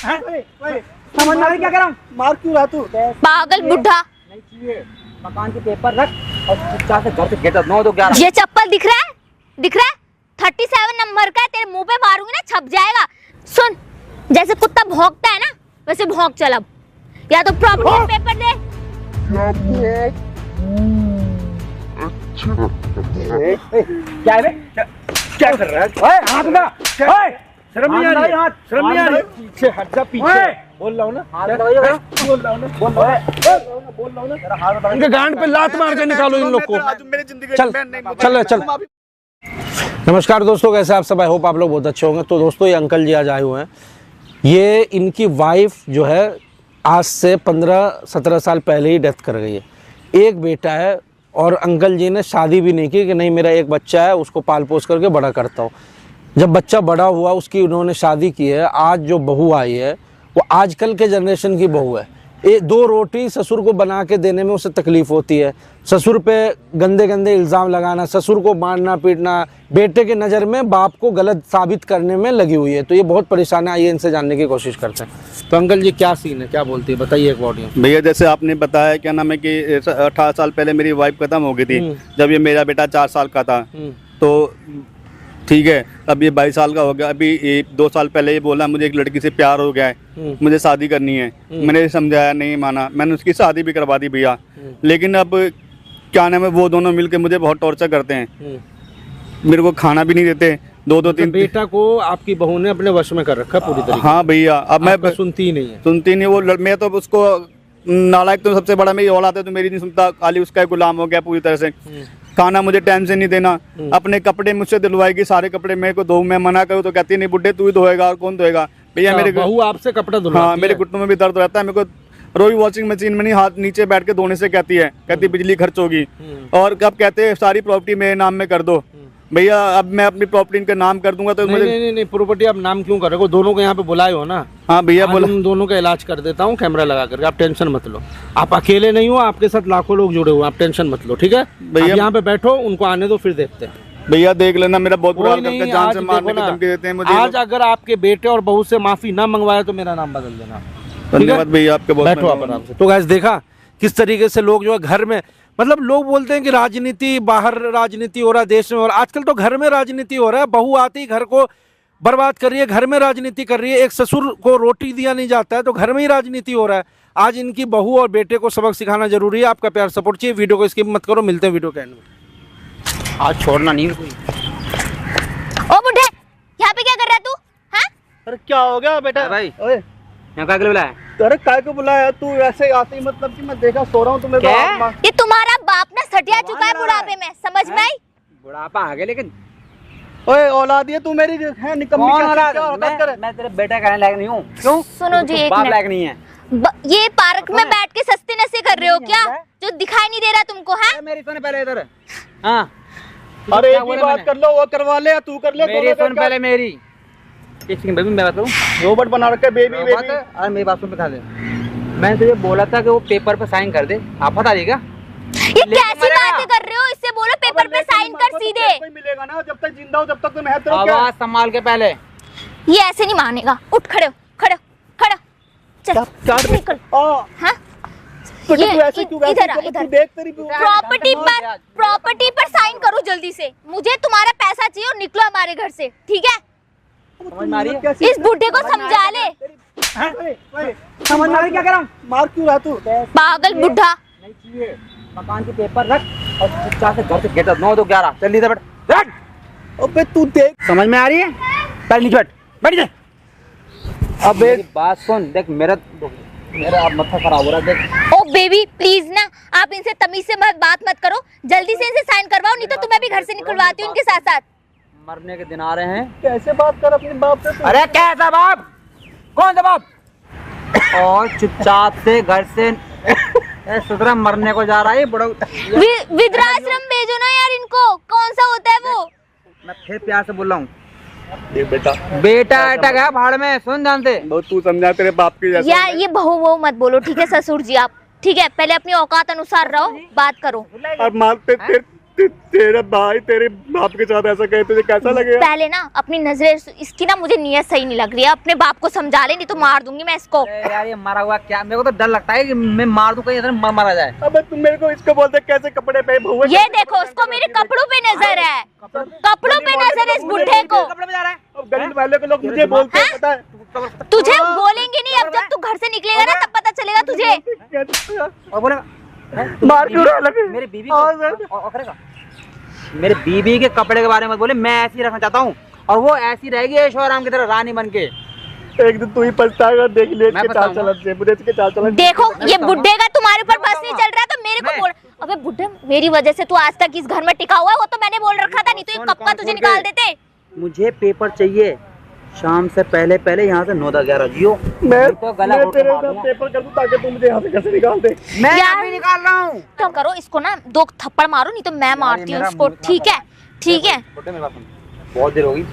समझ में क्या कर रहा हूँ? मार क्यों रहा तू? पागल बुढ़ा। नहीं चाहिए, मकान के पेपर रख और चुपचाप से घर से गेट 9 2 11। ये चप्पल दिख रहा है? दिख रहा है? 37 नंबर का है, तेरे मुंह पे मारूंगी ना छप जाएगा। सुन, जैसे कुत्ता भौंकता है ना वैसे भौंक चल अब। या तो प्रॉपर्टी पेपर दे। क्या है बे? क्या कर रहा है? ओए हाथ उठा। ओए शर्म नहीं आ रही? हाथ शर्म नहीं आ रही? पीछे हट जा, पीछे। बोल रहा हूँ ना, हाथ लगाइए। बोल रहा हूँ ना, बोल रहा हूँ ना। तेरा हाथ उठा। इनके गांड पे लात मार के निकालो इन लोग को। मेरी जिंदगी चल चल। नमस्कार दोस्तों, कैसे आप सब? आई होप आप लोग बहुत अच्छे होंगे। तो दोस्तों, ये अंकल जी आज आए हुए हैं। ये इनकी वाइफ जो है आज से 15-17 साल पहले ही डेथ कर गई है। एक बेटा है और अंकल जी ने शादी भी नहीं की कि नहीं मेरा एक बच्चा है उसको पाल पोस करके बड़ा करता हूँ। जब बच्चा बड़ा हुआ उसकी उन्होंने शादी की है। आज जो बहू आई है वो आजकल के जनरेशन की बहू है। 2 रोटी ससुर को बना के देने में उसे तकलीफ होती है। ससुर पे गंदे गंदे इल्ज़ाम लगाना, ससुर को मारना पीटना, बेटे के नज़र में बाप को गलत साबित करने में लगी हुई है। तो ये बहुत परेशान है। आइए इनसे जानने की कोशिश करते हैं। तो अंकल जी क्या सीन है, क्या बोलती है, बताइए एक ऑडियंस। भैया जैसे आपने बताया क्या नाम है कि 18 साल पहले मेरी वाइफ खत्म हो गई थी। जब ये मेरा बेटा 4 साल का था तो ठीक है, अब ये 22 साल का हो गया। अभी 2 साल पहले ये बोला मुझे एक लड़की से प्यार हो गया है, मुझे शादी करनी है। मैंने समझाया, नहीं माना। मैंने उसकी शादी भी करवा दी भैया। लेकिन अब क्या नाम है, वो दोनों मिलके मुझे बहुत टॉर्चर करते हैं। मेरे को खाना भी नहीं देते। 2-3 बेटा को आपकी बहू ने अपने वश में कर रखा पूरी तरीके। हाँ भैया, अब मैं सुनती ही नहीं है। सुनती नहीं। वो मैं तो उसको नालायक तो सबसे बड़ा मेरी औलाद है तो मेरी नहीं सुनता, खाली उसका गुलाम हो गया पूरी तरह से। खाना मुझे टाइम से नहीं देना। अपने कपड़े मुझसे दिलवाएगी, सारे कपड़े मेरे को धो। मैं मना करूँ तो कहती नहीं बुड्ढे तू ही धोएगा और कौन धोएगा। भैया मेरे बहू आपसे कपड़ा धुलवाती है? हाँ, मेरे घुटनों में भी दर्द रहता है। मेरे को रोज वॉशिंग मशीन में नहीं, हाथ नीचे बैठ के धोने से कहती बिजली खर्च होगी। और कब कहते हैं सारी प्रॉपर्टी मेरे नाम में कर दो। भैया अब मैं अपनी प्रॉपर्टी इनके नाम कर दूंगा तो मुझे नहीं प्रॉपर्टी आप नाम क्यों कर रहे हो? दोनों को यहाँ पे बुलाए हो ना। हाँ भैया बोला, दोनों का इलाज कर देता हूँ कैमरा लगा करके, आप टेंशन मत लो। आप अकेले नहीं हो, आपके साथ लाखों लोग जुड़े हुए, आप टेंशन मत लो, ठीक है भैया। यहाँ पे बैठो, उनको आने दो, फिर देखते हैं। भैया देख लेना, मेरा बहुत बुरा हाल करते हैं, जान से मारने की धमकी देते हैं मुझे। आज अगर आपके बेटे और बहू से माफी ना मंगवाए तो मेरा नाम बदल देना। धन्यवाद भैया आपके बहुत। बैठो आप आराम से। तो गाइस देखा किस तरीके से लोग जो है घर में, मतलब लोग बोलते हैं कि राजनीति, बाहर राजनीति हो रहा है देश में, और आजकल तो घर में राजनीति हो रहा है। बहू आती ही घर को बर्बाद कर रही है, घर में राजनीति कर रही है। एक ससुर को रोटी दिया नहीं जाता है तो घर में ही राजनीति हो रहा है। आज इनकी बहू और बेटे को सबक सिखाना जरूरी है। आपका प्यार सपोर्ट चाहिए। वीडियो को स्किप मत करो। मिलते हैं वीडियो के एंड में। आज छोड़ना नहीं। ओ बुढ़े, यहाँ पे क्या कर रहा है तू? हाँ? अरे क्या हो गया बेटा? भाई ओए, यहाँ क्या बुलाया? अरे काय को बुलाया तू? ऐसे आते ही मतलब कि मैं देखा सो रहा हूँ तो मेरे को ये तुम्हारा बाप ना सटिया चुका है बुढ़ापे में, समझ में आई? बुढ़ापा आ गया लेकिन। ओए औलाद ये तू मेरी है निकम्मी। कौन क्या औलाद? हरकत करे? मैं तेरे बेटा कहने लायक नहीं हूँ। क्यों? सुनो जी, एक बाप मिनट। लायक नहीं है। ये पार्क में बैठ के सस्ते नशे कर रहे हो क्या, जो दिखाई नहीं दे रहा तुमको? है मेरी सुन पहले इधर। हाँ अरे एक ही बात कर लो, वो करवा ले या तू कर ले। मेरी सुन पहले मेरी। एक सेकंड बेबी, मैं बताऊँ। रोबोट बना रखे बेबी बेबी। अरे मेरी बात सुन बता दे। मैंने तुझे बोला था कि वो पेपर पे साइन कर दे, आप बता देगा? ये कैसी बातें कर रहे हो? इससे बोलो पेपर पे साइन कर सीधे। कोई मिलेगा ना, जब तक जिंदा हो जब तक तो मैं तेरे क्या? आवाज संभाल के पहले। ये ऐसे नहीं मानेगा। उठ, खड़े हो, खड़े हो, खड़े हो। चल निकल। हाँ? ये इधर आ, इधर देख तेरी प्रॉपर्टी पर साइन करो जल्दी से। मुझे तुम्हारा पैसा चाहिए और निकलो हमारे घर से, ठीक है? समझ में आ रही है? इस बूढ़े को समझा ले। समझ में आ रही क्या कर रहा हूँ? मार क्यों रहा तू? पागल बुढ़ा। नहीं चाहिए, मकान के पेपर रख और चुपचाप से घर से गेट 9 2 11। चल नीचे बैठ। अबे तू देख। समझ में आ रही है? पहले नीचे बैठ जा। अब एक बात सुन, देख मेरा अब माथा खराब हो रहा है। देख ओ बेबी प्लीज ना, आप इनसे तमीज से बात मत करो। जल्दी से इनसे साइन करवाओ, नहीं तो तुम्हें भी घर से निकलवाती हूँ इनके साथ साथ। मरने के दिन आ रहे हैं। कैसे बात कर अपने बाप से? अरे कैसा बाप? कौन सा बाप? और चुपचाप से घर से ससुरा मरने को जा रहा है बड़ा। वृद्धाश्रम भेजो ना यार इनको। कौन सा होता है वो? मैं फिर प्यार से बोल रहा हूँ। देख बेटा, बेटा अटक है भाड़ में, सुन जानते। बहुत तू समझा तेरे बाप की जैसा। यार ये बहू वो मत बोलो, ठीक है ससुर जी आप, ठीक है? पहले अपनी औकात अनुसार रहो, बात करो। अब मार तेरा भाई तेरे बाप के साथ ऐसा कहे तुझे कैसा लगेगा? पहले ना अपनी नजरें इसकी ना मुझे नियत सही नहीं लग रही है, अपने बाप को समझा ले, नहीं तो मार दूंगी मैं इसको। यार ये मारा हुआ क्या, मेरे को तो डर लगता है कि मैं मार दूं, कहीं इधर मारा जाए। अबे तुम मेरे को इसको बोलते कैसे कपड़े पे बहुए? ये देखो उसको मेरे कपड़ों पे नजर है, कपड़ों पे नजर है इस बुढ़े को। कपड़े में जा रहा है। अब गली वाले के लोग मुझे बोलते हैं, पता है? तुझे बोलेंगे नहीं, अब जब तू घर से निकलेगा ना तब पता चलेगा तुझे। और बोलेगा मार क्यों रहा लगे? मेरी बीवी और करेगा। मेरे बीवी के कपड़े के बारे में बोले, मैं ऐसी रखना चाहता हूँ और वो ऐसी रहेगी ऐशो आराम की तरह रानी बन के। एक दिन तू ही पछताएगा, देख ले इसके चाल चलन से, बुढ़े के चाल चलन। देखो ये बुढ़े का तुम्हारे ऊपर बस नहीं चल रहा तो मेरे को बोल। अबे बुढ़े, मेरी वजह से तू आज तक इस घर में टिका हुआ है, वो तो मैंने बोल रखा था, नहीं तो ये कब का तुझे निकाल देते। मुझे पेपर चाहिए शाम से पहले पहले, यहाँ से 9-11 जियो। मैं तो गला घोट के तेरे मार साथ दूंगा। पेपर कर दूं ताकि तू मुझे यहाँ से कैसे निकाल दे। मैं यार, अभी निकाल रहा हूँ। तो करो इसको ना 2 थप्पड़ मारो, नहीं तो मैं मारती हूँ इसको। ठीक है ठीक है। बहुत देर होगी,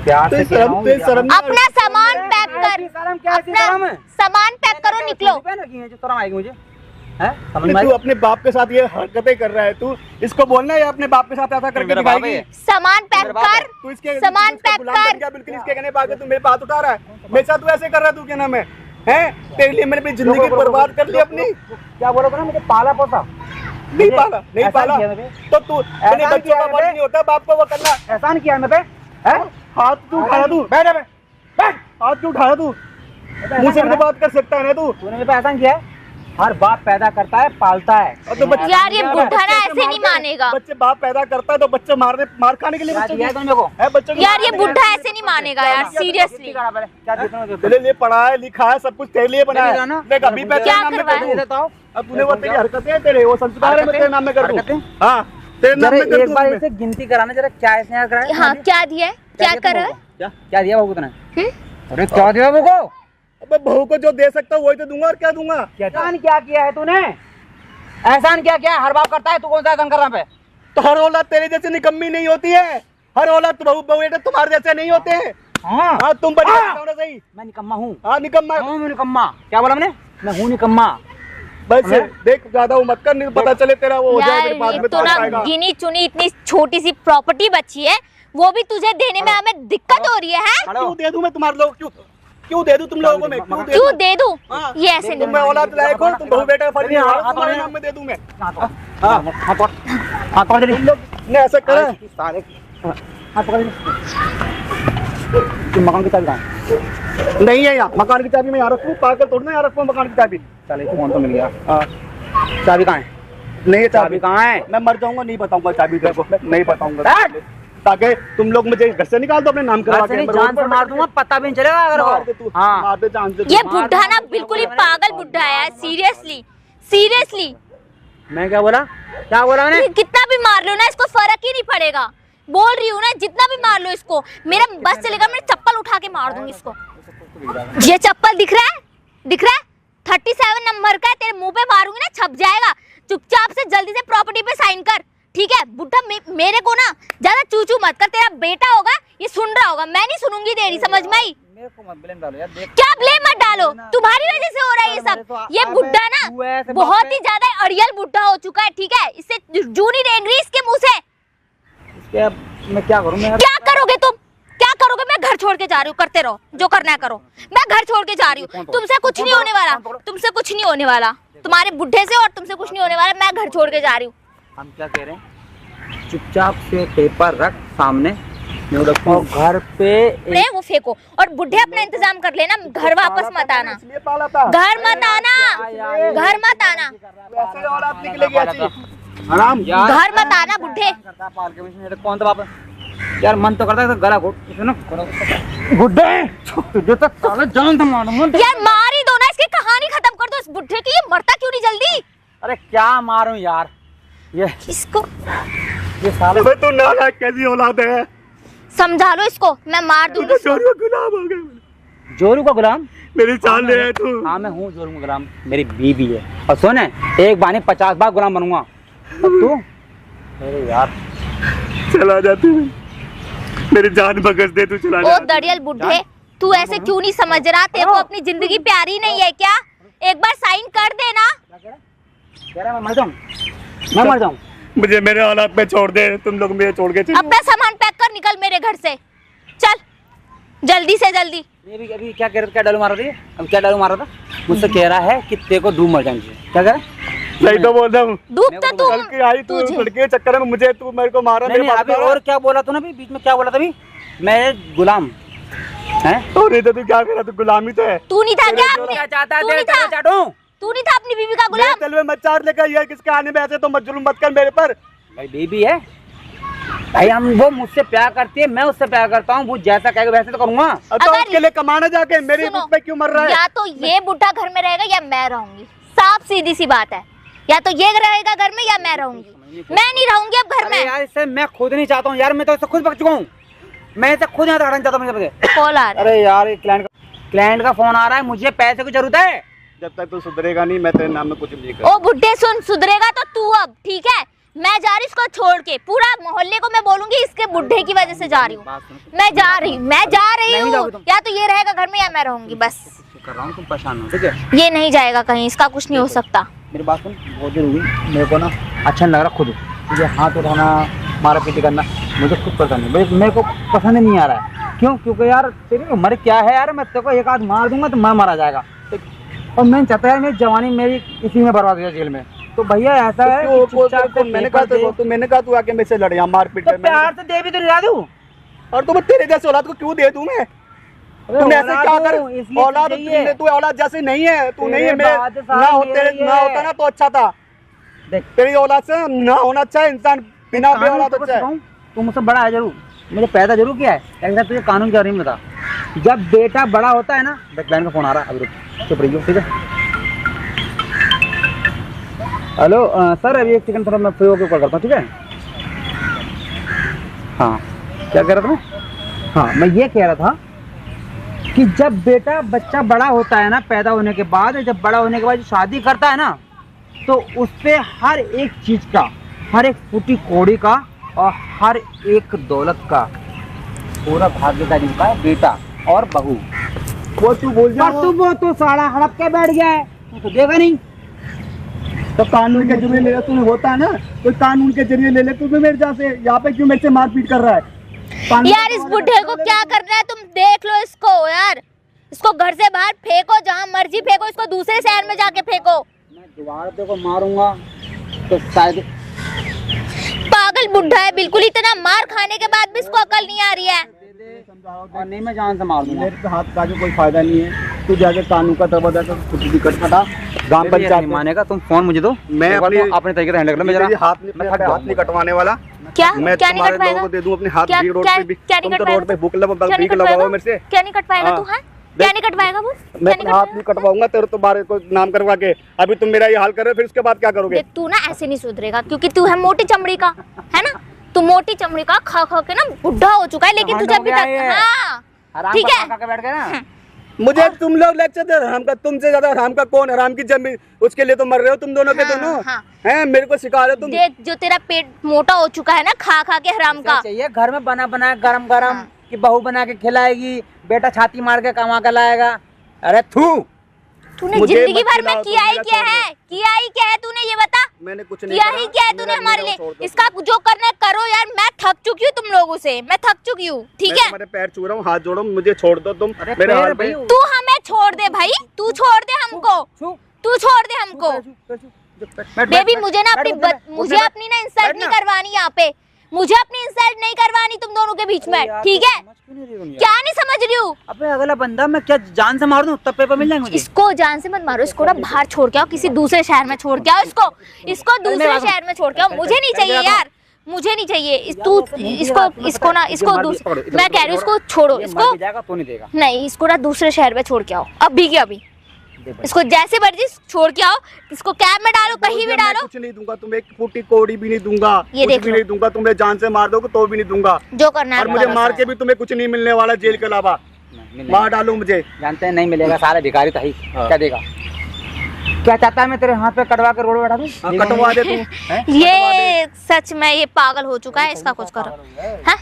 प्यार से शर्म अपना सामान पैक कर, अपना सामान पैक करो, निकलो। जो शर्म आएगी मुझे, है समझ में? तू अपने बाप के साथ ये हरकतें कर रहा है, तू इसको बोलना है अपने बाप के साथ ऐसा करके दिखाएगी। सामान पैक कर, तू इसके सामान पैक कर। बिल्कुल इसके कहने पे तू मेरे बात उठा रहा है, मेरे साथ तू ऐसे कर रहा है। तू क्या नाम है तेरे लिए मैंने अपनी जिंदगी बर्बाद कर ली अपनी। क्या बोलोगे ना, मुझे पाला पोसा नहीं पाला तो तू अपने बच्चों का फर्ज नहीं होता बाप को वो करना। एहसान किया है मैं पे, है? हाथ क्यों उठाया तू? बैठ हाथ क्यों उठाया तू? मुझसे भी तो बात कर सकता है ना तू? तूने मेरे पे एहसान किया है? हर बाप पैदा करता है, पालता है। और तो बच्चे यार ये बुढ़ा ना ऐसे नहीं मानेगा। बच्चे बाप पैदा करता है तो बच्चे मार खाने के लिए बच्चे दिया है तुमने को? है बच्चों को यार ये बुढ़ा ऐसे नहीं मानेगा यार, सीरियसली। तेरे लिए पढ़ा है लिखा है सब कुछ तेरे लिए बना है। देख अभी पैसे क्या नाम में करवाए? कर दूं। अब तूने वो तेरी हरकतें हैं तेरे, वो संस्कार है मैं तेरे नाम में कर दूं। हाँ तेरे नाम में कर एक बार दूं। इसे गिनती कराना जरा, क्या इसने करा है? हाँ क्या दिया है, क्या कर रहा है? क्या दिया बाबू तूने? अरे क्या दिया बाबू को? अबे बहू को जो दे सकता हूँ वही तो दूंगा, और क्या दूंगा? एहसान क्या किया है तूने? एहसान क्या किया है? हर बाप करता है, तू कौन सा एहसान कर रहा है? तो हर औलाद तेरे जैसे निकम्मी नहीं होती है, हर औलाद बहू बेटे तुम्हारे जैसे नहीं होते हैं। हाँ तुम बड़ी सही। मैं निकम्मा हूँ। हाँ निकम्मा मैं निकम्मा। क्या बोला मैंने? मैं हूँ निकम्मा। बस देख ज्यादा वो मत कर, नहीं पता चले तेरा वो हो जाए, यार बाद में एक तो ना आएगा। गिनी चुनी इतनी छोटी सी प्रॉपर्टी बची है, वो भी तुझे देने में हमें दिक्कत हो रही है। क्यों दे दूं मैं तुम्हारे लोग? क्यों दे दूं तुम लोगों को मैं? क्यों दे दूं? ये ऐसे तुम मैं नहीं। औलाद लायक हो, तुम बहू बेटा फर्ज नहीं है, तुम्हारे नाम में दे दूं मैं। तुम लोग ने ऐसा करा है? मकान की चाबी कहाँ है? नहीं है यहाँ, मकान की चाबी मैं यहाँ रखूँ, पागल थोड़ी ना यहाँ रखूँ मकान की चाबी। चल फोन तो मिल गया। चाबी कहाँ है? नहीं है चाबी कहाँ है? मैं मर जाऊंगा नहीं बताऊंगा चाबी तेरे को, नहीं बताऊंगा ताकि तुम लोग मुझे घर से निकाल दो अपने नाम करवा के। जान से मार दूंगा, पता भी नहीं चलेगा अगर मार दे वो। तू, हाँ मार दे जान से। ये बुढ़ा ना बिल्कुल ही पागल बुढ़ा है, सीरियसली सीरियसली। मैं क्या बोला? क्या बोला मैंने? कितना भी मार लो ना इसको फर्क ही नहीं पड़ेगा, बोल रही हूँ ना, जितना भी मार लो इसको, मेरा बस चलेगा, मैं चप्पल उठा के मार दूंगी इसको। ये चप्पल दिख रहा है, दिख रहा है? 37 नंबर का है, तेरे मुंह पे मारूंगी ना छप जाएगा। चुपचाप से जल्दी से प्रॉपर्टी पे साइन कर, ठीक है? बुढ़ा मेरे को ना ज्यादा चूचू मत कर, तेरा बेटा होगा ये सुन रहा होगा, मैं नहीं सुनूंगी तेरी, समझ में आई? मेरे को मत ब्लेम डालो यार, देख क्या ब्लेम मत डालो, तुम्हारी वजह से हो रहा है ये सब। ये बुढ़ा ना बहुत ही ज्यादा अड़ियल बुढ़ा हो चुका है, ठीक है? इससे जूं नहीं रेंग रही इसके मुंह से। इसके मैं क्या करूं? मैं क्या करोगे तुम? क्या करोगे? मैं घर छोड़ के जा रही हूँ, करते रहो जो करना है करो, मैं घर छोड़ के जा रही हूँ। तुमसे कुछ नहीं होने वाला, तुमसे कुछ नहीं होने वाला, तुम्हारे बुढ़े से और तुमसे कुछ नहीं होने वाला। मैं घर छोड़ के जा रही हूँ। हम क्या कह रहे हैं? चुपचाप से पेपर रख सामने, और घर पे वो फेंको और बुढ़े अपना इंतजाम कर लेना, घर वापस मत आना, इसलिए पाला था। घर मत आना, घर मत आना, वैसे औलाद निकलेगी ऐसी। आराम घर मत आना बुढ़े। कौन था बाप? यार मन तो करता है गला घोट बुड्ढे जो तो साले जान से मारूंगा। यार मार ही दो ना, इसकी कहानी खत्म कर दो इस बुढ़े की, ये मरता क्यों नहीं जल्दी? अरे क्या मारूं यार, इसको ये साले तू नालायक कैसी औलाद है? समझा लो इसको, मैं मार दूंगी इसको। जोरू का गुलाम हो गया। जोरू का गुलाम? मेरी जान ले है तू। हाँ मैं हूँ जोरू का गुलाम, मेरी बीवी है। और सुन, एक बार नहीं 50 बार गुलाम बनूंगा। तू अरे यार चला जा तू, मेरी जान बख्श दे, तू चला जा। ओ दरियल बुढ़े, तू ऐसे क्यों नहीं समझ रहा? तेरे को अपनी जिंदगी प्यारी नहीं है क्या? एक बार साइन कर देना। कह रहा मैं मर जाऊं, मैं मर जाऊं। मुझे मेरे हालात पे छोड़ दे, तुम लोग मुझे छोड़ के चलो। अपना सामान पैक कर, निकल मेरे घर से, चल जल्दी से जल्दी। ये भी अभी क्या कह रहा था, क्या डालू मारा था ये? अब क्या डालू मारा था? मुझसे कह रहा है कि तेरे को डूब मर जाएंगे। क्या कह रहा है? सही तो बोल रहा हूँ। डूब तो तू, कल की आई तू लड़के के चक्कर में मुझे, तू मेरे को मारा। नहीं, मेरे अभी और क्या बोला तूने? अभी बीच में क्या बोला था? अभी मैं गुलाम है तो नहीं तो तू क्या कर रहा? तू गुलामी तो है। तू नहीं था क्या? क्या चाहता है? तू नहीं तेरे था, चाटूं? तू नहीं था अपनी बीवी का मेरे गुलाम? दिल में मत चाट लेकर यार, किसके आने में ऐसे तो मत जुल्म मत कर मेरे पर। भाई बेबी है भाई, हम वो मुझसे प्यार करती है, मैं उससे प्यार करता हूँ। वो जैसा कहेगा वैसे तो करूंगा। अब तो अगर- उसके लिए कमाना जाके मेरे सुनो, मुझ पे क्यों मर रहा है? या तो ये बुढ़ा घर में रहेगा या मैं रहूंगी, साफ सीधी सी बात है। या तो ये रहेगा घर में या मैं रहूंगी। मैं नहीं रहूंगी अब घर अरे में। यार इससे मैं खुद नहीं चाहता हूँ यार, मैं तो इससे खुद बक चुका हूँ। मैं इसे खुद यहाँ से हटाना चाहता हूँ मुझे। कॉल आ रहा है। अरे यार क्लाइंट का फोन आ रहा है, मुझे पैसे की जरूरत है। जब तक तू सुधरेगा नहीं मैं तेरे नाम में कुछ नहीं ओ बुड्ढे सुन, सुधरेगा तो तू अब, ठीक है? मैं जा रही इसको छोड़ के, पूरा मोहल्ले को मैं बोलूंगी इसके बुड्ढे की वजह से जा रही हूँ। मैं जा रही नहीं हूँ। जाओगे तुम। या तो ये रहेगा घर में या मैं रहूंगी, बस। कर रहा हूँ, तुम परेशान हो, ठीक है? ये नहीं जाएगा कहीं, इसका कुछ नहीं हो सकता। मेरी बात सुन, बहुत जरूरी, मेरे को ना अच्छा नहीं लग रहा खुद। मुझे हाथ उठाना, मारा पीटी करना मुझे खुद पसंद है। मेरे को पसंद नहीं आ रहा है। क्यों? क्योंकि यार तेरी उम्र क्या है यार, मैं तेरे को एक आध मार दूंगा तो मैं मारा जाएगा। और मैं चाहता है मेरी जवानी मेरी इसी में बर्बाद हो जाए, जेल में। तो भैया ऐसा है कि चुपचाप से मैंने पेपर दे। कहा मैंने कहा तू आके मेरे से लड़, यहाँ मार पीट तो कर। प्यार से दे भी तो नहीं दूं। और तुम तेरे जैसे औलाद को क्यों दे दूं मैं? तूने ऐसे क्या कर, औलाद तू औलाद जैसे नहीं है, तू नहीं है मेरे, ना होता ना तो अच्छा था। देख तेरी औलाद से ना होना अच्छा है इंसान, बिना बे औलाद अच्छा है। तू मुझसे बड़ा है जरूर, मुझे पैदा जरूर किया है, लेकिन तुझे कानून के बारे में बता। जब बेटा बड़ा होता है ना, क्लाइंट का फोन आ रहा है, अभी रुक, चुप रहिए, ठीक है? हेलो सर, अभी एक सेकंड, थोड़ा मैं फ्री होकर कॉल करता हूँ, ठीक है? हाँ, क्या कह रहा था? हाँ, मैं ये कह रहा था कि जब बच्चा बड़ा होता है ना, पैदा होने के बाद, जब बड़ा होने के बाद शादी करता है ना, तो उस पे हर एक चीज का, हर एक फूटी कौड़ी का और हर एक दौलत का पूरा भागीदारी का है बेटा और बहू। वो तू बोल जा, वो तो साला हड़प के बैठ गया है, तो देगा नहीं। तो कानून के जरिए ले, तूने होता है ना, तो कानून के जरिए ले ले। तू मेरे जहाँ से यहाँ पे क्यों मेरे से मारपीट कर रहा है? यार इस बुढ़े को क्या करना है, तुम देख लो इसको यार। इसको घर से बाहर फेंको, जहाँ मर्जी फेंको, इसको दूसरे शहर में जाके फेंको। मैं दोबारा तेरे को मारूंगा तो शायद। पागल बुढ़ा है बिल्कुल, इतना मार खाने के बाद भी इसको अकल नहीं आ रही है। और नहीं, मैं जान से मार दूंगा। मेरे हाथ का कोई फायदा नहीं है। तू जाके कानून का दरवाजा कर, कुछ भी कर सकता। ग्राम पंचायत मानेगा, तुम फोन मुझे दो, मैं अपने तरीके से हैंडल कर लो। मैं जरा हाथ नहीं कटवाने वाला। क्या मैं क्या नहीं तुम्हारे कटवाएगा? लोगों को दे दूं अपने हाथ क्या भी रोड क्या पे भी। क्या तुम नहीं तो कटवाएगा? रोड पे भूख क्या नहीं लगाओ कटवाएगा? मेरे से। क्या नहीं कटवाएगा तू? है क्या नहीं कटवाएगा वो? मैं अपना हाथ नहीं कटवाऊंगा तेरे, तो बारे को नाम करवा के। अभी तुम मेरा ये हाल कर रहे हो, फिर उसके बाद क्या करोगे? देख तू ना ऐसे नहीं सुधरेगा, क्योंकि तू है मोटी चमड़ी का, है ना? तू मोटी चमड़ी का खा खा के ना बुढ़ा हो चुका है, लेकिन तुझे अभी तक, हाँ ठीक है। बैठ गया ना। मुझे तुम लोग लेक्चर दे, हराम का तुमसे ज्यादा हराम का कौन? हराम की जमीन, उसके लिए तो मर रहे हो तुम दोनों के दोनों। हैं मेरे को सिखा रहे हो तुम। देख जो तेरा पेट मोटा हो चुका है ना खा खा के हराम का। चाहिए घर में बना बना गरम गरम कि बहू बना के खिलाएगी, बेटा छाती मार के कमा के लाएगा। अरे थू, तूने मुझे जिंदगी मत भर में खिलाओ, किया ही तुम क्या मेरा है? किया ही क्या है तूने, ये बता। मैंने कुछ नहीं किया करा, ही क्या है तूने हमारे मेरा छोड़ लिए? दो इसका जो करना है करो यार, मैं थक चुकी हूँ तुम लोगों से, मैं थक चुकी हूँ, ठीक है? तुम्हारे पैर छू रहा हूँ, हाथ जोड़ो, मुझे छोड़ दो तुम। अरे मेरे पैर हाथ पे भाई, तू हमें छोड़ दे भाई, तू छोड़ दे हमको, तू छोड़ दे हमको। बेबी मुझे ना अपनी मुझे अपनी ना इंसल्ट नहीं करवानी यहाँ पे, मुझे अपनी इंसल्ट नहीं करवानी तुम दोनों के बीच में, ठीक है? क्या नहीं समझ रही हूँ? अबे अगला बंदा मैं क्या जान से मार दूं तब पेपर मिल जाएंगे मुझे? इसको जान से मत मारो, इसको ना बाहर छोड़ के आओ, किसी दूसरे शहर में छोड़ के आओ इसको दूसरे शहर में छोड़ के आओ। मुझे नहीं चाहिए यार, मुझे नहीं चाहिए। तू इसको ना मैं कह रही हूँ इसको छोड़ो, इसको तो नहीं देगा। नहीं, इसको ना दूसरे शहर में छोड़ के आओ अभी के अभी। इसको जैसे मर्जी छोड़ के आओ, इसको कैब में डालो, कहीं भी डालो। कुछ नहीं दूंगा तुम्हें, एक फूटी कौड़ी भी नहीं दूंगा, ये कुछ देख भी लो। नहीं दूंगा। तुम्हें जान से मार दोगे तो भी नहीं दूंगा, जो करना है और मुझे मार के भी तुम्हें कुछ नहीं मिलने वाला जेल के अलावा। मार डालू मुझे, जानते हैं नहीं मिलेगा, सारे भिखारी तो ही। क्या देगा? क्या चाहता है मैं तेरे हाथ पे कटवा के रोड बैठा दूं? कटवा दे तू। ये सच में ये पागल हो चुका है, इसका कुछ करो। हाँ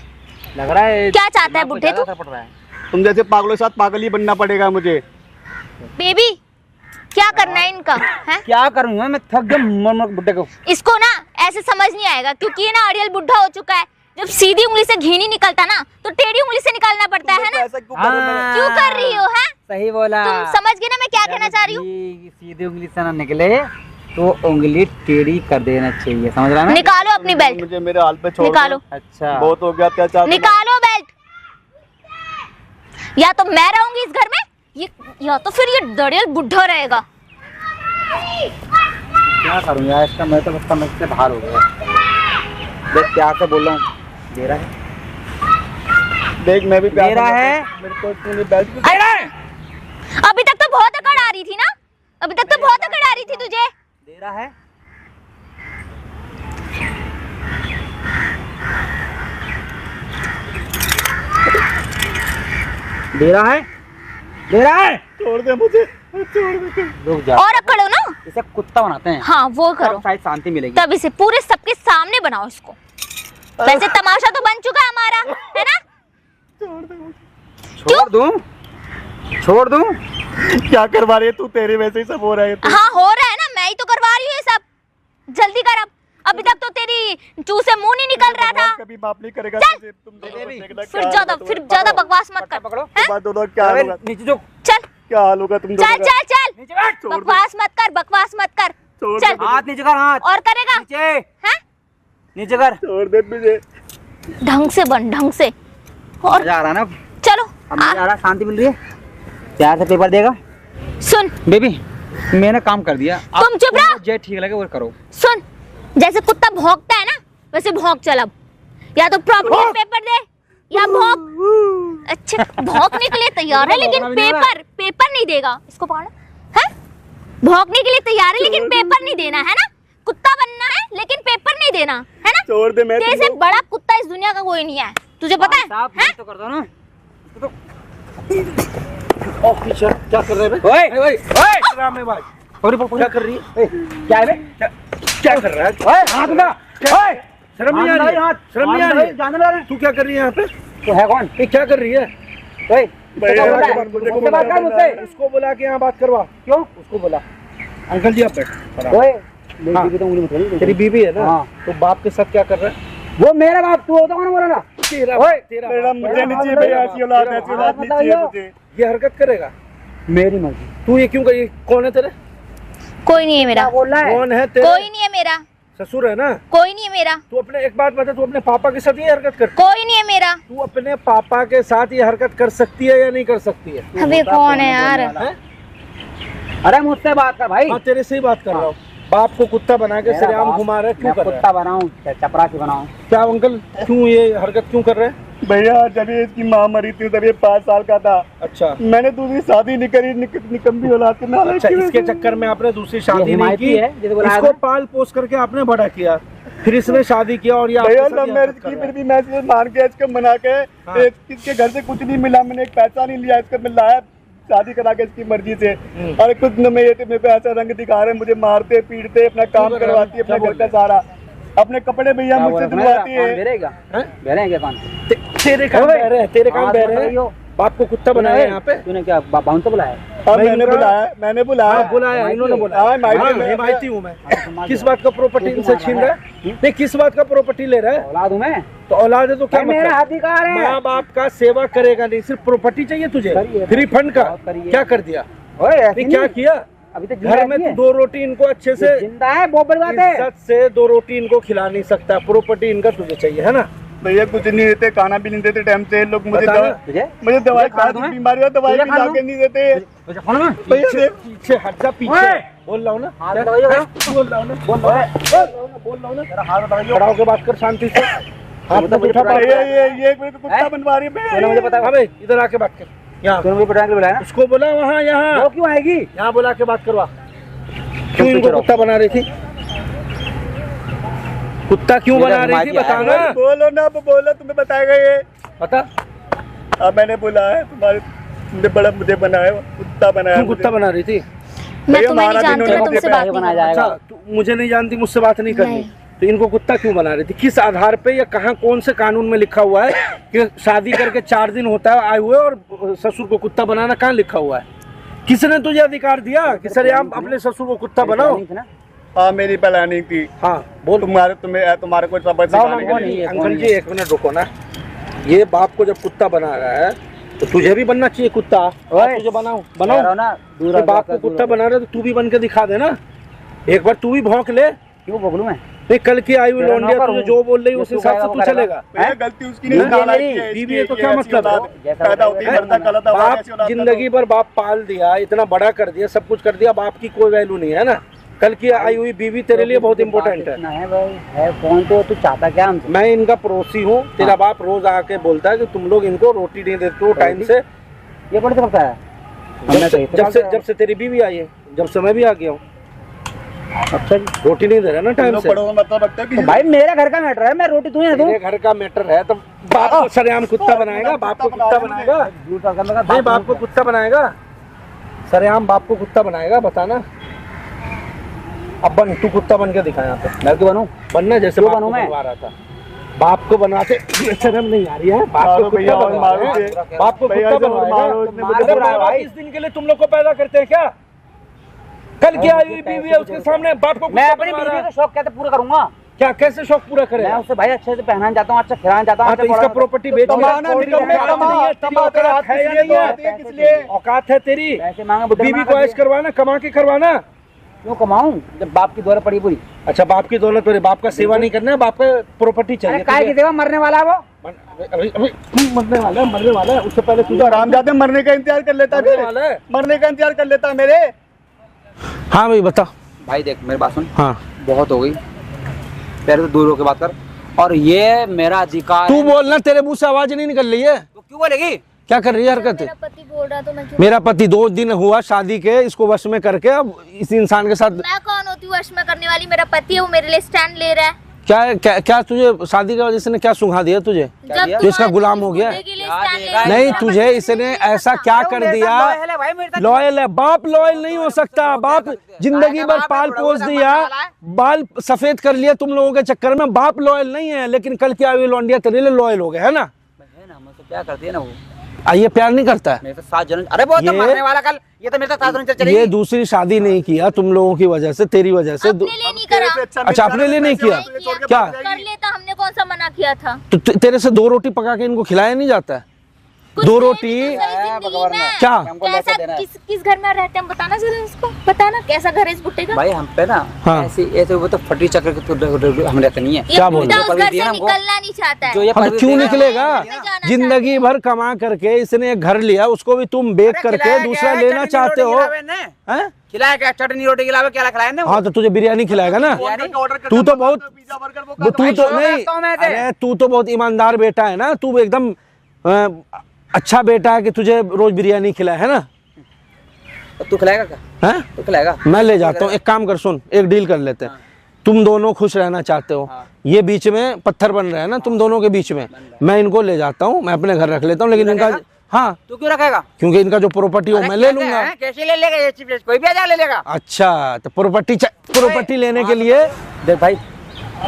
लग रहा है क्या चाहता है बुढ़े तू? तुम जैसे पागलों के साथ पागल ही बनना पड़ेगा मुझे। बेबी क्या करना है इनका? है क्या करूंगा मैं, थक गया बुड्ढे को। इसको ना ऐसे समझ नहीं आएगा, क्योंकि ये ना अड़ियल बुढ़ा हो चुका है। जब सीधी उंगली से घी नहीं निकलता ना, तो टेढ़ी उंगली से निकालना पड़ता है ना। ऐसा क्यों कर रहे हो? क्यों कर रही हो? है सही बोला। तुम समझ गए ना मैं क्या कहना चाह रही हूँ? सीधी उंगली से ना निकले तो उंगली टेढ़ी कर देना चाहिए, समझ रहा है ना? निकालो अपनी बेल्ट, मुझे मेरे हाल पे छोड़ दो। निकालो। अच्छा बहुत हो गया अत्याचार। निकालो बेल्ट। या तो मैं रहूंगी इस घर में, ये या तो फिर ये दड़ियल बुढ़ा रहेगा। क्या करूँ यार, इसका मैं तो बस समझ से बाहर हो गया। देख क्या से बोल रहा हूँ, दे रहा है, देख मैं भी दे रहा है। मेरे को तूने बेल्ट क्यों? अभी तक तो बहुत अकड़ आ रही थी ना, अभी तक तो बहुत अकड़ आ रही थी तुझे। दे रहा है। दे रहा है, दे रहा है। छोड़ दे मुझे, छोड़ दे। रुक जा, और अकड़ो ना। इसे कुत्ता बनाते हैं। हाँ वो करो, तब शायद शांति मिलेगी। तभी से पूरे सबके सामने बनाओ इसको। वैसे तमाशा तो बन चुका है हमारा, है ना? छोड़ दूं, छोड़ दूं। क्या करवा रही है तू? तेरे वैसे ही सब हो रहा है। हाँ हो रहा है ना, मैं ही तो करवा रही हूँ ये सब। जल्दी कर अब, अभी तक तो तेरी चूह से मुंह नहीं निकल रहा था। कभी माफ नहीं करेगा चल। तुझे। तुम दोनों को देखना फिर ज्यादा बकवास मत कर। पकड़ो। हैं? बाद दोनों क्या हाल होगा? नीचे जो चल क्या हाल होगा तुम दोनों चल का? चल चल, नीचे बैठ। छोड़ दे। बकवास मत कर, बकवास मत कर। छोड़ चल दे। हाथ नीचे कर, हाथ और करेगा? नीचे, हैं? नीचे कर। छोड़ दे मुझे। ढंग से बन, ढंग से। और मजा आ रहा है ना? चलो अब मजा आ रहा है, शांति मिल रही है। प्यार से पेपर देगा। सुन बेबी मैंने काम कर दिया, तुम चुप रहो। जो ठीक लगे वो करो। सुन, जैसे कुत्ता भौंकता है ना, वैसे भौंक चल अब। या तो प्रॉपर्टी पेपर दे या भौंक। अच्छा भौंकने के लिए तैयार है लेकिन पेपर नहीं देगा। इसको पकड़ो, है? भौंकने के लिए तैयार है लेकिन पेपर नहीं देना, है ना? कुत्ता बनना है लेकिन पेपर नहीं देना, है ना? छोड़ दे। मैं जैसे बड़ा कुत्ता इस दुनिया का कोई नहीं है, तुझे पता है? हैं? तो कर दो ना। ऑफिसर क्या कर रहे हैं? ओए ओए ड्रामेबाज और क्या कर रही है? क्या है बे? क्या कर रहा है? ओए हाथ उठा। ओए शर्म नहीं आ रही है? शर्म नहीं आ रही है? जानने लगा तू क्या कर रही है यहाँ पे? तो है कौन? ये क्या कर रही है? ओए भैया, मुझसे बात कर मुझसे। उसको बुला के यहाँ बात करवा। क्यों? उसको बुला। अंकल जी आप बैठ। ओए मेरी हाँ। बीवी तो उंगली मत करी। तेरी बीवी है ना? हाँ। तो बाप के साथ क्या कर रहा है? वो मेरा बाप, तू होता कौन बोल रहा? तेरा ओए, तेरा मेरा बाप। मुझे नहीं चाहिए भैया, ऐसी औलाद नहीं चाहिए मुझे। ये हरकत करेगा? मेरी मर्जी। तू ये क्यों कर? कौन है तेरे? कोई नहीं है मेरा, क्या बोल रहा है? कौन है तेरे? कोई नहीं है मेरा, ससुर है ना? कोई नहीं है मेरा, तू अपने एक बात बता, तू अपने पापा के साथ ये हरकत कर? कोई नहीं है मेरा। तू अपने पापा के साथ ये हरकत कर सकती है या नहीं कर सकती है? अबे कौन है यार? हैं? अरे मुझसे बात कर भाई। हाँ तेरे से ही बात कर रहा हूँ। बाप को कुत्ता बना के सरेआम घुमा रहा है, क्यों कर रहा कुत्ता बनाऊं चपरासी बनाऊं? है? क्या अंकल क्यों ये हरकत क्यों कर रहे हैं? भैया जब ये इसकी माँ मरी थी तब ये 5 साल का था। अच्छा मैंने दूसरी शादी नहीं करी, निकम्मी औलाद के नाल। अच्छा, इसके चक्कर में आपने दूसरी शादी नहीं हिमायती की, है, जिसे बुलाया इसको था। पाल पोस करके आपने बड़ा किया, फिर इसने शादी किया और ये भैया आपके साथ लव ये मैरिज हरकत कर की, रहा फिर है। भी मैं इसको मान के इसको मना के हाँ। इसके घर से कुछ नहीं मिला, मैंने एक पैसा नहीं लिया इसका, मैं लाया शादी करा के इसकी मर्जी से। और कुछ न में ये थे, मेरे को ऐसा रंग दिखा रहे, मुझे मारते पीटते, अपना काम कर रहा है? करवाती है, क्या अपने घर बोल का रहे सारा, अपने कपड़े भैया मुझसे दिलवाती है। बेरेगा हैं? बेरे क्या कौन? तेरे काम बह रहे हैं, तेरे काम बह रहे हैं। बाप को कुत्ता बनाया यहाँ पे? तूने क्या बाउंस से बुलाया? अब मैंने बुलाया हाँ, बुलाया, इन्होंने बुलाया। हाँ, हिमायती हिमायती हूँ मैं। किस बात का प्रॉपर्टी इनसे छीन रहा है? नहीं, किस बात का प्रॉपर्टी ले रहा है? औलाद हूं मैं, तो औलाद है तो क्या मेरा मतलब? अधिकार है। माँ बाप का सेवा करेगा नहीं, सिर्फ प्रॉपर्टी चाहिए तुझे? करिए। फ्री फंड का बहुत करिए। क्या कर दिया? ओए ऐसे नहीं, क्या नहीं। किया? अभी तो घर में तू 2 रोटी इनको अच्छे से जिंदा है, बहुत बड़ी बात है। इज्जत से 2 रोटी इनको खिला नहीं सकता, प्रॉपर्टी इनका तुझे चाहिए, है ना? भैया कुछ नहीं देते, खाना भी नहीं देते टाइम से लोग, मुझे बता दवा ना। तुझे दवाई खा दूं मैं? बीमारी हो दवाई भी लाके नहीं देते। तुझे कौन मैं? भैया पीछे पीछे हट जा, पीछे ओए! बोल रहा हूँ ना, हाथ क्या? दबाइए हैं? बोल रहा हूँ ना, बोल रहा हूँ ना, खड़ा होकर बात कर शांति से। हाथ तो मत मुझे उठा, पता बात भैया कर। ये मेरे को कुत्ता बनवा रही है तूने मुझे पता अबे इधर आके बात कर, यहाँ तूने मुझे पटाने के लिए बुलाया ना? उसको बोला वहाँ, यहाँ वो क्यों आएगी? यहाँ बुला के बात करवा। क्यों इनको कुत्ता बना रही थी? कुत्ता क्यों बना रही थी बताना? बोलो ना, बोलो, तुम्हें बताएगा ये। बता, अब मैंने बोला है तुमने बड़ा मुझे बनाया, कुत्ता बनाया क्यों कुत्ता बना रही थी? मैं भैया, तुम्हें नहीं हमारा जानती, दिन मैं तुमसे बात नहीं बनाया करूंगी। जाएगा। अच्छा, तू मुझे नहीं जानती, मुझसे बात नहीं करनी, नहीं। तो इनको कुत्ता क्यों बना रही थी? किस आधार पे या कहाँ कौन से कानून में लिखा हुआ है कि शादी करके 4 दिन होता है आए हुए और ससुर को कुत्ता बनाना? कहाँ लिखा हुआ है? किसने तुझे अधिकार दिया कि सर आप अपने ससुर को कुत्ता बनाओ? नहीं थी ना? हाँ मेरी प्लानिंग थी। हाँ बोल। तुम्हारे को सबक सिखाने के लिए। अंकल जी 1 मिनट रुको ना। ये बाप को जब कुत्ता बना रहा है तो तुझे भी बनना चाहिए कुत्ता। तुझे बनाओ ना तो बाप को कुत्ता बना रहे तो तू भी बन के दिखा दे ना, एक बार तू भी भौंक ले। क्यों भोगलू मैं? नहीं कल की आई हुई लौंडिया तुझे जो बोल रही है उस हिसाब से तू चलेगा। भैया गलती उसकी नहीं, नालायक की है, बीवी है तो इसकी क्या ऐसी मतलब औलाद है? पैदा होती है, मरता गलत है, बाप ऐसी औलाद जिंदगी भर बाप पाल दिया, इतना बड़ा कर दिया, सब कुछ कर दिया, बाप की कोई वैल्यू नहीं है ना। कल की आई हुई बीवी तेरे लिए बहुत इंपॉर्टेंट है। है भाई, है कौन तो तू चाहता क्या हमसे? मैं इनका पड़ोसी हूँ। तेरा बाप रोज आके बोलता है कि तुम लोग इनको रोटी नहीं देते हो टाइम से। ये बड़ी तरफ है। जब से तेरी बीवी आई है, जब से मैं भी आ गया हूँ, अच्छा जी, रोटी नहीं दे रहा ना टाइम से। पड़ोस मतलब रखते हैं तो भाई मेरा घर का मैटर है, मैं रोटी तू ही ना दूं। तेरे घर का मैटर है तो बाप को सरेआम कुत्ता बनाएगा? बाप को कुत्ता बनाएगा? नहीं बाप को कुत्ता बनाएगा? सरेआम बाप को कुत्ता बनाएगा? बताना। अब बन, तू कुत्ता बन के दिखा यहाँ पे। मैं क्यों बनूं? बनना जैसे बाप को बनवा रहा था। बाप को बनाते शर्म नहीं आ रही है? बाप को कुत्ता बनवाएगा? बाप को कुत्ता बनवाएगा? इस दिन के लिए तुम लोग को पैदा करते हैं क्या? कल की आई हुई बीवी है उसके सामने बाप को मैं अपनी बीवी का शौक कहते पूरा करूंगा। क्या कैसे शौक पूरा करे? मैं उससे भाई अच्छे से पहनाना चाहता हूँ, अच्छा खिलाना चाहता हूँ। तो इसका प्रॉपर्टी बेच औकात है तेरी? पैसे मांगे बीवी को ऐश करवाना, कमा के करवाना। क्यों कमाऊं जब बाप की दौलत पड़ी पूरी? अच्छा बाप की दौलत पड़ी, बाप का सेवा नहीं करना है, बाप का प्रॉपर्टी चाहिए। काय की सेवा? मरने वाला है वो। अभी मरने वाला है। उससे पहले तू तो आरामजादे मरने का इंतजार कर लेता है, मरने का इंतजार कर लेता है मेरे। हाँ भाई बता। भाई देख मेरी बात सुन। हाँ बहुत हो गई, पहले तो दूर होकर बात कर। और ये मेरा अधिकार। तू बोलना, तेरे मुंह से आवाज नहीं निकल रही है। तो क्यों बोलेगी? क्या कर रही है हरकत? मेरा पति बोल रहा तो मैं क्यों? मेरा पति 2 दिन हुआ शादी के, इसको वश में करके अब इस इंसान के साथ। मैं कौन होती हूँ वश में करने वाली? मेरा पति है, वो मेरे लिए स्टैंड ले रहा है। क्या तुझे शादी के वजह से क्या सुंघा दिया तुझे? जब तो इसका गुलाम हो गया? नहीं तुझे इसने ऐसा क्या कर दिया? लॉयल है बाप, लॉयल नहीं हो सकता। बाप जिंदगी भर पाल पोस दिया, बाल सफेद कर लिया तुम लोगों के चक्कर में। बाप लॉयल नहीं है, लेकिन कल की आई लौंडिया तेरे लिए लॉयल हो गए है ना? क्या करती है ना वो? ये प्यार नहीं करता है? मेरे तो 7 जन्म। अरे वो तो मरने वाला कल। ये तो मेरे साथ 7 जन्म चलेगी। ये दूसरी शादी नहीं किया तुम लोगों की वजह से, तेरी वजह से। अपने लिए नहीं करा। अच्छा अपने लिए नहीं किया? क्या कर लेता, हमने कौन सा मना किया था? तो तेरे से 2 रोटी पका के इनको खिलाया नहीं जाता है? 2 रोटी क्या? कैसा किस घर में रहते हैं बताना जरा इसको, बताना कैसा घर है इस बुट्टे का? भाई हम पे ना हाँ। ऐसे वो तो फटी चक्कर के तो हम रहते नहीं है। क्या बोल रहे हो? घर से निकलना नहीं चाहता है। जो ये हाँ, तो क्यों निकलेगा? जिंदगी भर कमा करके इसने एक घर लिया, उसको भी तुम बेच करके दूसरा लेना चाहते हो? खिलाया क्या? चटनी रोटी के अलावा क्या खिलाया? हाँ तो तुझे बिरयानी खिलाएगा ना? तू तो बहुत अरे तू तो बहुत ईमानदार बेटा है ना। तू एकदम अच्छा बेटा है कि तुझे रोज बिरयानी खिलाए है ना? तू खिलाएगा क्या? हैं? तू खिलाएगा? मैं ले जाता हूँ। एक काम कर, सुन, एक डील कर लेते हैं। तुम दोनों खुश रहना चाहते हो, ये बीच में पत्थर बन रहे हैं ना तुम दोनों के बीच में। मैं इनको ले जाता हूँ, मैं अपने घर रख लेता हूँ, लेकिन इनका हाँ। तू क्यों रखेगा? क्योंकि इनका जो प्रॉपर्टी हो मैं ले लूंगा। कैसे ले लेगा? ये चीज कोई भी आ ले लेगा। अच्छा तो प्रॉपर्टी लेने के लिए देख भाई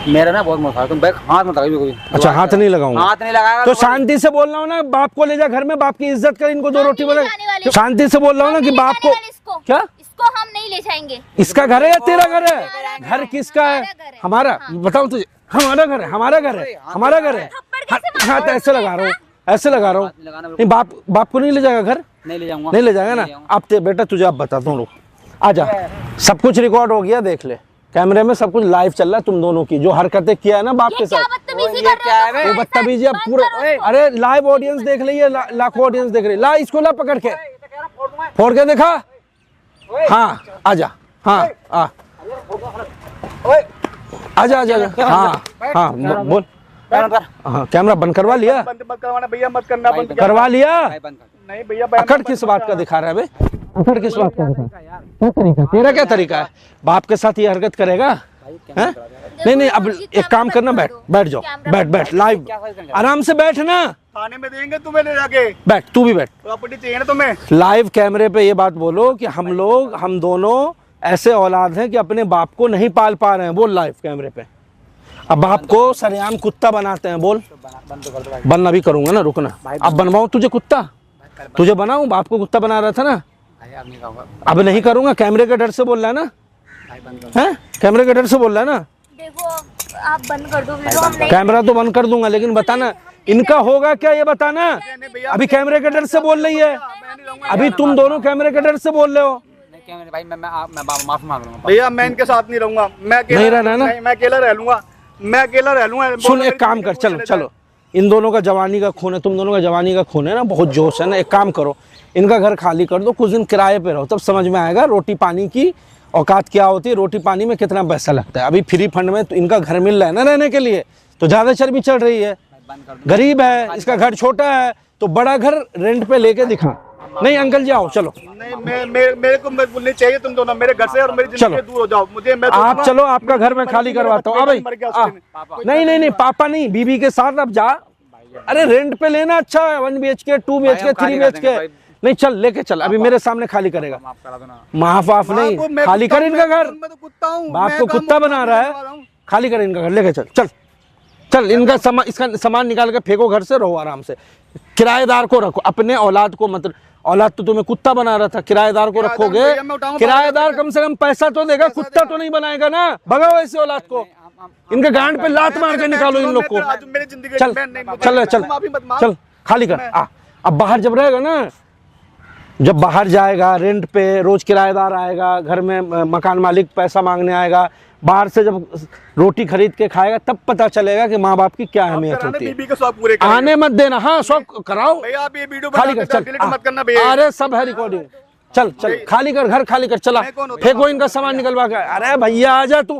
मेरा ना बहुत मौका, तुम बैग हाथ मत लगाइए कोई। अच्छा हाथ नहीं लगाऊंगा? हाथ नहीं लगाएगा तो शांति से बोल रहा हूँ ना, बाप को ले जा घर में, बाप की इज्जत कर, इनको 2 रोटी बना। शांति से बोल रहा हूँ ना कि बाप को क्या? इसको हम नहीं ले जाएंगे। इसका घर है या तेरा घर है? घर किसका है? हमारा। बताओ तुझे, हमारा घर है, हमारा घर है, हमारा घर है। हाँ तो ऐसे लगा रहा हूँ, ऐसे लगा रहा हूँ। नहीं बाप को नहीं ले जाएगा घर? नहीं ले जाऊंगा। नहीं ले जाएगा ना? अब बेटा तुझे अब बताता हूँ, रुक आजा। सब कुछ रिकॉर्ड हो गया, देख ले कैमरे में, सब कुछ लाइव चल रहा है। तुम दोनों की जो हरकतें किया है ना बाप के साथ, वो बदतमीजी अब पूरे। अरे लाइव ऑडियंस देख रही है, लाखों ऑडियंस देख रही है। ला इसको, ला पकड़ के फोड़ के देखा। हाँ आजा, हाँ आजा आजा। हाँ हाँ बोल। हाँ कैमरा बंद करवा लिया? बंद मत करवाना भैया, मत करना, बंद करवा लिया? नहीं भैया। अकड़ किस बात का दिखा रहा है बे? अकड़ किस बात का दिखा? क्या तरीका? तेरा क्या तरीका है? बाप के साथ ये हरकत करेगा? हैं? नहीं अब एक काम करना, बैठ जाओ, बैठ लाइव आराम से बैठ ना। थाने में देंगे तुम्हें ले जाके। बैठ, तू भी बैठ। प्रॉपर्टी चाहिए ना तुम्हें? लाइव कैमरे पे ये बात बोलो कि हम दोनों ऐसे औलाद हैं कि अपने बाप को नहीं पाल पा रहे हैं। बोल लाइव कैमरे पे। अब बाप को सरेआम कुत्ता बनाते हैं। बोल। बन अभी करूंगा ना, रुकना। अब बनवाऊं तुझे कुत्ता? तुझे बनाऊं? बाप को कुत्ता बना रहा था ना? अब नहीं करूंगा। कैमरे के डर से बोल रहा है ना? हैं? कैमरे के डर से बोल रहा है ना? देखो आप बंद कर दो वीडियो, हम नहीं कैमरा तो बंद कर दूंगा, लेकिन बताना इनका होगा क्या ये बताना। अभी कैमरे के डर से बोल रही है, अभी तुम दोनों कैमरे के डर से बोल रहे हो। भाई मैं माफी मांग रहा हूँ। भैया मैं इनके साथ नहीं रहूंगा, मैं अकेला नहीं रहना ना? नहीं, मैं अकेला रह लूंगा, मैं अकेला रह लूंगा। सुन एक काम कर, चलो चलो, इन दोनों का जवानी का खून है, तुम दोनों का जवानी का खून है ना, बहुत जोश है ना। एक काम करो, इनका घर खाली कर दो, कुछ दिन किराए पे रहो, तब समझ में आएगा रोटी पानी की औकात क्या होती है, रोटी पानी में कितना पैसा लगता है। अभी फ्री फंड में तो इनका घर मिल रहा है ना रहने के लिए, तो ज्यादा चर्बी चढ़ रही है। गरीब है, इसका घर छोटा है, तो बड़ा घर रेंट पे लेके दिखा। नहीं अंकल जी आओ, चलो। नहीं मेरे को बोलनी चाहिए तुम दोनों मेरे घर से और मेरी जिंदगी से दूर हो जाओ। मुझे मैं आप चलो, आपका घर मैं खाली करवाता हूँ। भाई नहीं नहीं नहीं, पापा नहीं, बीबी के साथ अब जा। अरे रेंट पे लेना अच्छा है, 1 BHK 2 BHK 3 BHK। नहीं चल लेके चल, अभी मेरे सामने खाली करेगा। माफ वाफ नहीं, खाली कर इनका घर। बाप को कुत्ता बना रहा है, खाली कर इनका घर, लेके चल चल चल। इनका इसका सामान निकाल के फेंको घर से, रहो आराम से। किराएदार को रखो, अपने औलाद को मत। औलाद तो तुम्हें कुत्ता बना रहा था, किराएदार को रखोगे, किराएदार कम से कम पैसा तो देगा, कुत्ता तो नहीं बनाएगा ना। भगाओ ऐसे औलाद को, इनके गांड पे लात मार के निकालो इन लोग को। चल चल चल चल, खाली कर। अब बाहर जब रहेगा ना, जब बाहर जाएगा रेंट पे, रोज किराएदार आएगा घर में, मकान मालिक पैसा मांगने आएगा, बाहर से जब रोटी खरीद के खाएगा, तब पता चलेगा कि माँ बाप की क्या अहमियत होती है। आने मत देना, हाँ शौक कराओ, खाली कर चल। मत करना भैया, अरे सब है रिकॉर्डिंग, चल चल खाली कर, घर खाली कर, चला फेंको इनका सामान निकलवा के। अरे भैया आजा तू।